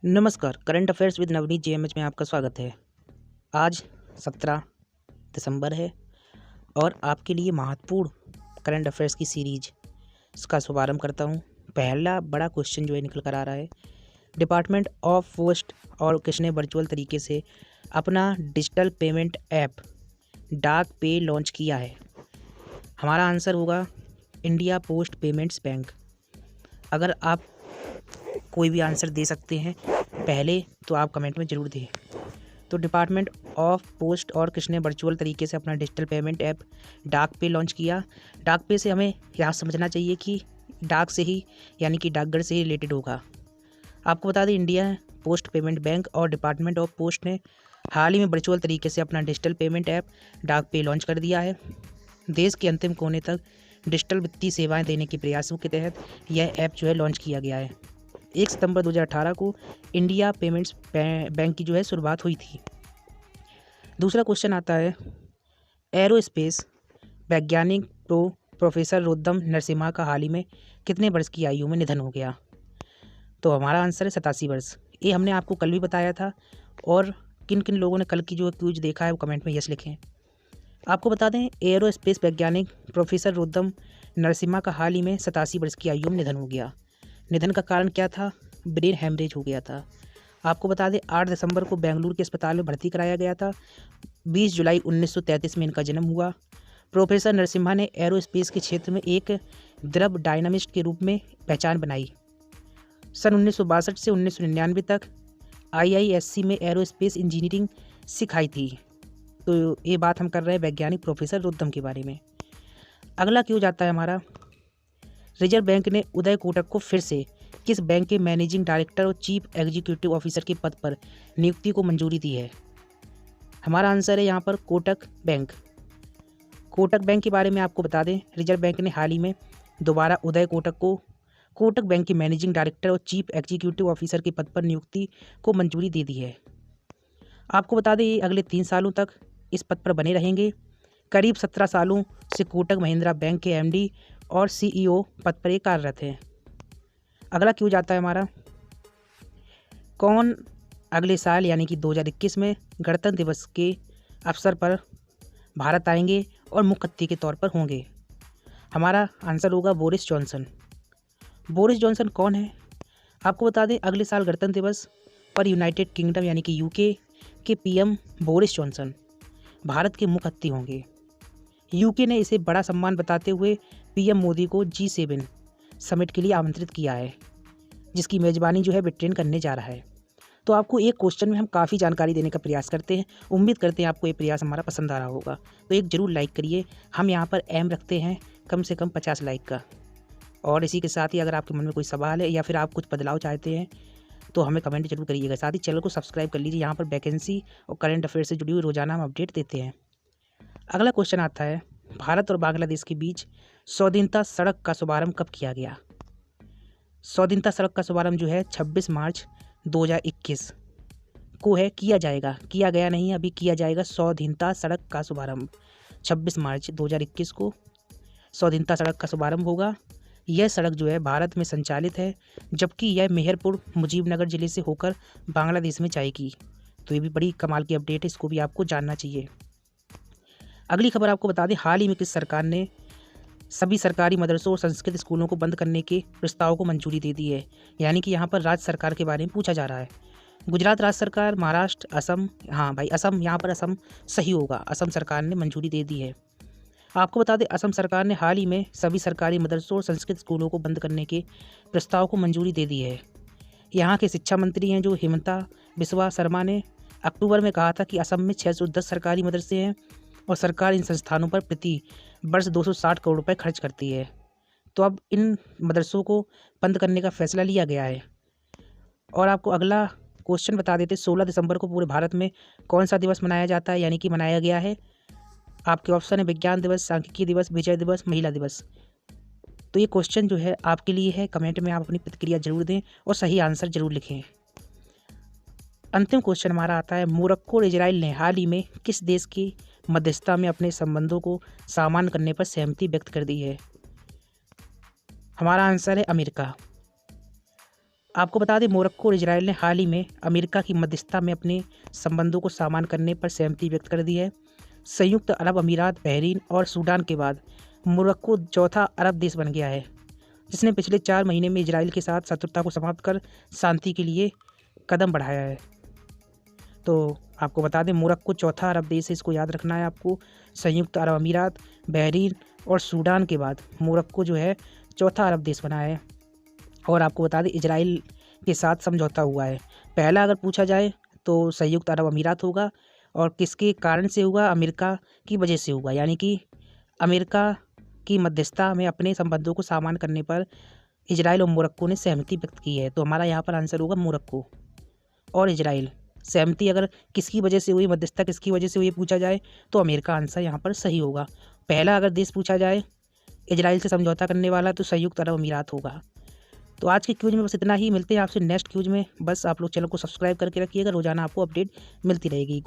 नमस्कार। Current affairs with Navneet जेएमएच में आपका स्वागत है। आज 17 दिसंबर है और आपके लिए महत्वपूर्ण करंट अफेयर्स की सीरीज का शुभारंभ करता हूं। पहला बड़ा क्वेश्चन जो है निकल कर आ रहा है, डिपार्टमेंट ऑफ पोस्ट और किसने वर्चुअल तरीके से अपना डिजिटल पेमेंट ऐप डाक पे लॉन्च किया है। हमारा आंसर होगा इंडिया पोस्ट पेमेंट्स बैंक। अगर आप कोई भी आंसर दे सकते हैं पहले तो आप कमेंट में ज़रूर दें। तो डिपार्टमेंट ऑफ पोस्ट और किसने वर्चुअल तरीके से अपना डिजिटल पेमेंट ऐप डाक पे लॉन्च किया। डाक पे से हमें यहाँ समझना चाहिए कि डाक से ही यानी कि डाकघर से ही रिलेटेड होगा। आपको बता दें, इंडिया पोस्ट पेमेंट बैंक और डिपार्टमेंट ऑफ पोस्ट ने हाल ही में वर्चुअल तरीके से अपना डिजिटल पेमेंट ऐप डाक पे लॉन्च कर दिया है। देश के अंतिम कोने तक डिजिटल वित्तीय सेवाएँ देने के प्रयासों के तहत यह ऐप जो है लॉन्च किया गया है। 1 सितंबर 2018 को इंडिया पेमेंट्स बैंक की जो है शुरुआत हुई थी। दूसरा क्वेश्चन आता है, एरोस्पेस वैज्ञानिक प्रोफेसर रुद्रम नरसिम्हा का हाल ही में कितने वर्ष की आयु में निधन हो गया। तो हमारा आंसर है 87 वर्ष। ये हमने आपको कल भी बताया था और किन किन लोगों ने कल की जो क्विज देखा है वो कमेंट में यस लिखें। आपको बता दें, एरोस्पेस वैज्ञानिक प्रोफेसर रुद्रम नरसिम्हा का हाल ही में 87 वर्ष की आयु में निधन हो गया। निधन का कारण क्या था? ब्रेन हैमरेज हो गया था। आपको बता दें, 8 दिसंबर को बेंगलुरु के अस्पताल में भर्ती कराया गया था। 20 जुलाई 1933 में इनका जन्म हुआ। प्रोफेसर नरसिम्हा ने एरोस्पेस के क्षेत्र में एक द्रव डायनामिस्ट के रूप में पहचान बनाई। सन 1962 से 1999 तक IISc में एरोस्पेस इंजीनियरिंग सिखाई थी। तो ये बात हम कर रहे हैं वैज्ञानिक प्रोफेसर रुद्रम के बारे में। अगला क्यों जाता है हमारा, रिजर्व बैंक ने उदय कोटक को फिर से किस बैंक के मैनेजिंग डायरेक्टर और चीफ एग्जीक्यूटिव ऑफिसर के पद पर नियुक्ति को मंजूरी दी है। हमारा आंसर है यहाँ पर कोटक बैंक। कोटक बैंक के बारे में आपको बता दें, रिजर्व बैंक ने हाल ही में दोबारा उदय कोटक को कोटक बैंक के मैनेजिंग डायरेक्टर और चीफ एग्जीक्यूटिव ऑफिसर के पद पर नियुक्ति को मंजूरी दे दी है। आपको बता दें, ये अगले 3 सालों तक इस पद पर बने रहेंगे। करीब 17 सालों से कोटक महिंद्रा बैंक के MD और CEO पद पर ये कार्यरत हैं। अगला क्यों जाता है हमारा, कौन अगले साल यानी कि 2021 में गणतंत्र दिवस के अवसर पर भारत आएंगे और मुख्य अतिथि के तौर पर होंगे। हमारा आंसर होगा बोरिस जॉनसन। बोरिस जॉनसन कौन है? आपको बता दें, अगले साल गणतंत्र दिवस पर यूनाइटेड किंगडम यानी कि UK के PM बोरिस जॉनसन भारत के मुख्य अतिथि होंगे। UK ने इसे बड़ा सम्मान बताते हुए PM मोदी को G7 समिट के लिए आमंत्रित किया है, जिसकी मेज़बानी जो है ब्रिटेन करने जा रहा है। तो आपको एक क्वेश्चन में हम काफ़ी जानकारी देने का प्रयास करते हैं। उम्मीद करते हैं आपको ये प्रयास हमारा पसंद आ रहा होगा। तो एक ज़रूर लाइक करिए। हम यहाँ पर एम रखते हैं कम से कम 50 लाइक का। और इसी के साथ ही अगर आपके मन में कोई सवाल है या फिर आप कुछ बदलाव चाहते हैं तो हमें कमेंट जरूर करिएगा। साथ ही चैनल को सब्सक्राइब कर लीजिए। यहाँ पर वैकेंसी और करंट अफेयर से जुड़ी हुई रोजाना हम अपडेट देते हैं। अगला क्वेश्चन आता है, भारत और बांग्लादेश के बीच स्वाधीनता सड़क का शुभारंभ कब किया गया। स्वाधीनता सड़क का शुभारंभ जो है 26 मार्च 2021 को है, किया जाएगा, किया गया नहीं अभी किया जाएगा। स्वाधीनता सड़क का शुभारंभ 26 मार्च 2021 को स्वाधीनता सड़क का शुभारंभ होगा। यह सड़क जो है भारत में संचालित है, जबकि यह मेहरपुर मुजीबनगर ज़िले से होकर बांग्लादेश में जाएगी। तो ये भी बड़ी कमाल की अपडेट है, इसको भी आपको जानना चाहिए। अगली खबर आपको बता दें, हाल ही में किस सरकार ने सभी सरकारी मदरसों और संस्कृत स्कूलों को बंद करने के प्रस्ताव को मंजूरी दे दी है। यानी कि यहाँ पर राज्य सरकार के बारे में पूछा जा रहा है। गुजरात राज्य सरकार, महाराष्ट्र, असम, हाँ भाई असम, यहाँ पर असम सही होगा। असम सरकार ने मंजूरी दे दी है। आपको बता दें, असम सरकार ने हाल ही में सभी सरकारी मदरसों और संस्कृत स्कूलों को बंद करने के प्रस्ताव को मंजूरी दे दी है। यहाँ के शिक्षा मंत्री हैं जो हिमंता बिस्वा शर्मा ने अक्टूबर में कहा था कि असम में 610 सरकारी मदरसे हैं और सरकार इन संस्थानों पर प्रति वर्ष 260 करोड़ रुपए खर्च करती है। तो अब इन मदरसों को बंद करने का फैसला लिया गया है। और आपको अगला क्वेश्चन बता देते, 16 दिसंबर को पूरे भारत में कौन सा दिवस मनाया जाता है यानी कि मनाया गया है। आपके ऑप्शन है विज्ञान दिवस, सांख्यिकी दिवस, विजय दिवस, महिला दिवस। तो ये क्वेश्चन जो है आपके लिए है। कमेंट में आप अपनी प्रतिक्रिया जरूर दें और सही आंसर जरूर लिखें। अंतिम क्वेश्चन हमारा आता है, मोरक्को और इजराइल ने हाल ही में किस देश की मध्यस्थता में अपने संबंधों को सामान्य करने पर सहमति व्यक्त कर दी है। हमारा आंसर है अमेरिका। आपको बता दें, मोरक्को और इजराइल ने हाल ही में अमेरिका की मध्यस्थता में अपने संबंधों को सामान्य करने पर सहमति व्यक्त कर दी है। संयुक्त अरब अमीरात, बहरीन और सूडान के बाद मोरक्को चौथा अरब देश बन गया है, जिसने पिछले 4 महीने में इजराइल के साथ शत्रुता को समाप्त कर शांति के लिए कदम बढ़ाया है। तो आपको बता दें, मोरक्को चौथा अरब देश है, इसको याद रखना है आपको। संयुक्त अरब अमीरात, बहरीन और सूडान के बाद मोरक्को जो है चौथा अरब देश बना है। और आपको बता दें, इजराइल के साथ समझौता हुआ है। पहला अगर पूछा जाए तो संयुक्त अरब अमीरात होगा, और किसके कारण से हुआ? अमेरिका की वजह से हुआ, यानी कि अमेरिका की मध्यस्थता में अपने संबंधों को सामान्य करने पर इजराइल और मोरक्को ने सहमति व्यक्त की है। तो हमारा यहाँ पर आंसर होगा मोरक्को और इजराइल। सहमति अगर किसकी वजह से हुई, मध्यस्थता किसकी वजह से हुई पूछा जाए तो अमेरिका आंसर यहाँ पर सही होगा। पहला अगर देश पूछा जाए इजराइल से समझौता करने वाला तो संयुक्त अरब अमीरात होगा। तो आज के क्यूज में बस इतना ही। मिलते हैं आपसे नेक्स्ट क्यूज में। बस आप लोग चैनल को सब्सक्राइब करके रखिएगा, रोजाना आपको अपडेट मिलती रहेगी।